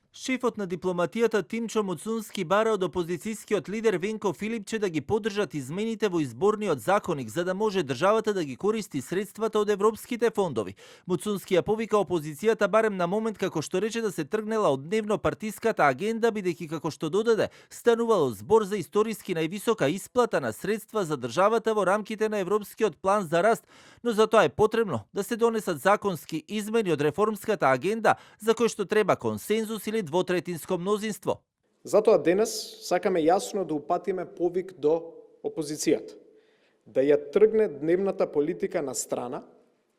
Шефот на дипломатијата Тимчо Муцунски бара од опозицијскиот лидер Венко Филипче да ги поддржат измените во изборниот законник за да може државата да ги користи средствата од европските фондови. Муцунски ја повика опозицијата барем на момент како што рече да се тргнела од дневно партиската агенда бидејќи како што додаде станувало збор за историски највисока исплата на средства за државата во рамките на европскиот план за раст, но за тоа е потребно да се донесат законски измени од реформската агенда за кој што треба консензус или двотретинско мнозинство. Затоа денес сакаме јасно да упатиме повик до опозицијата, да ја тргне дневната политика на страна,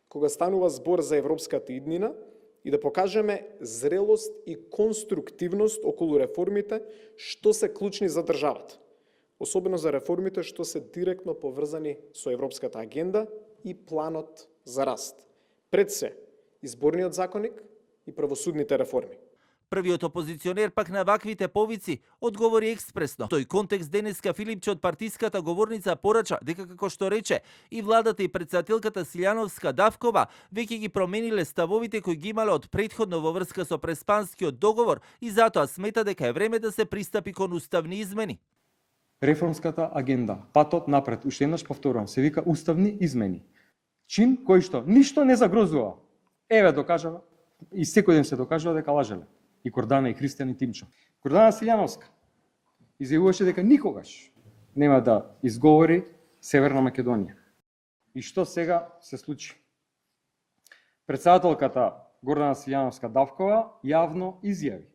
кога станува збор за европската иднина и да покажеме зрелост и конструктивност околу реформите што се клучни за државата, особено за реформите што се директно поврзани со европската агенда и планот за раст. Пред се, изборниот законник и правосудните реформи. Првиот опозиционер пак на ваквите повици одговори експресно. Тој контекст денеска Филипче од партиската говорница порача дека како што рече и владата и претседателката Силјановска Давкова веќе ги промениле ставовите кои ги имале од претходно во врска со преспанскиот договор и затоа смета дека е време да се пристапи кон уставни измени. Реформската агенда, патот напред, уште еднаш повторувам, се вика уставни измени. Чин кој што ништо не загрозува. Еве докажава и секој ден се докажува дека лажеле. И Кордана, и Христијан, и Тимчо. Кордана Силјановска изјавуваше дека никогаш нема да изговори Северна Македонија. И што сега се случи? Претседателката Гордана Силјановска Давкова јавно изјави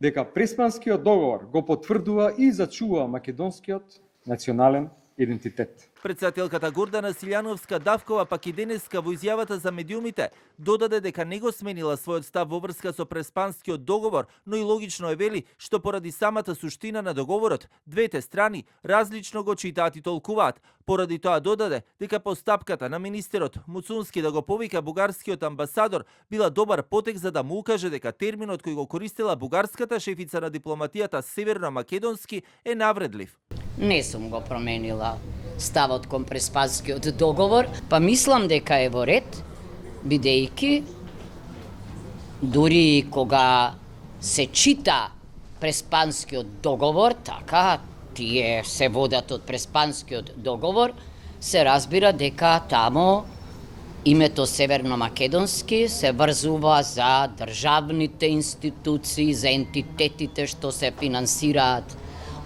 дека преспанскиот договор го потврдува и зачува македонскиот национален идентитет. Претседателката Гордана Силјановска Давкова пак и денеска во изјавата за медиумите додаде дека не го сменила својот став во врска со преспанскиот договор, но и логично е вели што поради самата суштина на договорот двете страни различно го читаат и толкуваат. Поради тоа додаде дека постапката на министерот Муцунски да го повика бугарскиот амбасадор била добар потек за да му укаже дека терминот кој го користела бугарската шефица на дипломатијата северно-македонски е навредлив. Не сум го променила ставот кон преспанскиот договор, па мислам дека е во ред, бидејќи дури кога се чита преспанскиот договор, така тие се водат од преспанскиот договор, се разбира дека тамо името Северно-македонски се врзува за државните институции, за ентитетите што се финансираат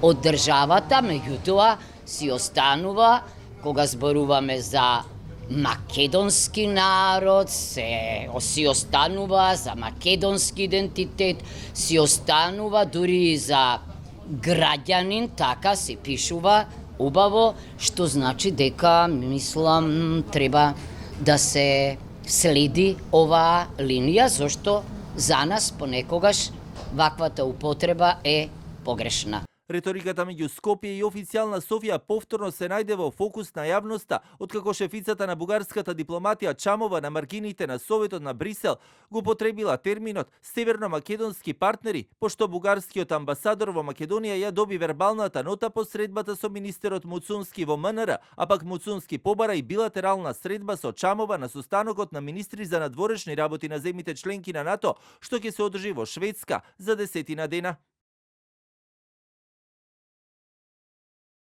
од државата, меѓутоа си останува, кога зборуваме за македонски народ, си останува за македонски идентитет, си останува дури и за граѓанин, така се пишува убаво, што значи дека, мислам, треба да се следи оваа линија, зашто за нас понекогаш ваквата употреба е погрешна. Реториката меѓу Скопје и официјална Софија повторно се најде во фокус на јавноста, откако шефицата на бугарската дипломатија Чамова на маргините на Советот на Брисел го потребила терминот северно-македонски партнери, пошто бугарскиот амбасадор во Македонија ја доби вербалната нота по средбата со министерот Муцунски во МНР, а пак Муцунски побара и билатерална средба со Чамова на состанокот на министри за надворешни работи на земјите членки на НАТО, што ќе се одржи во Шведска за 10 дена.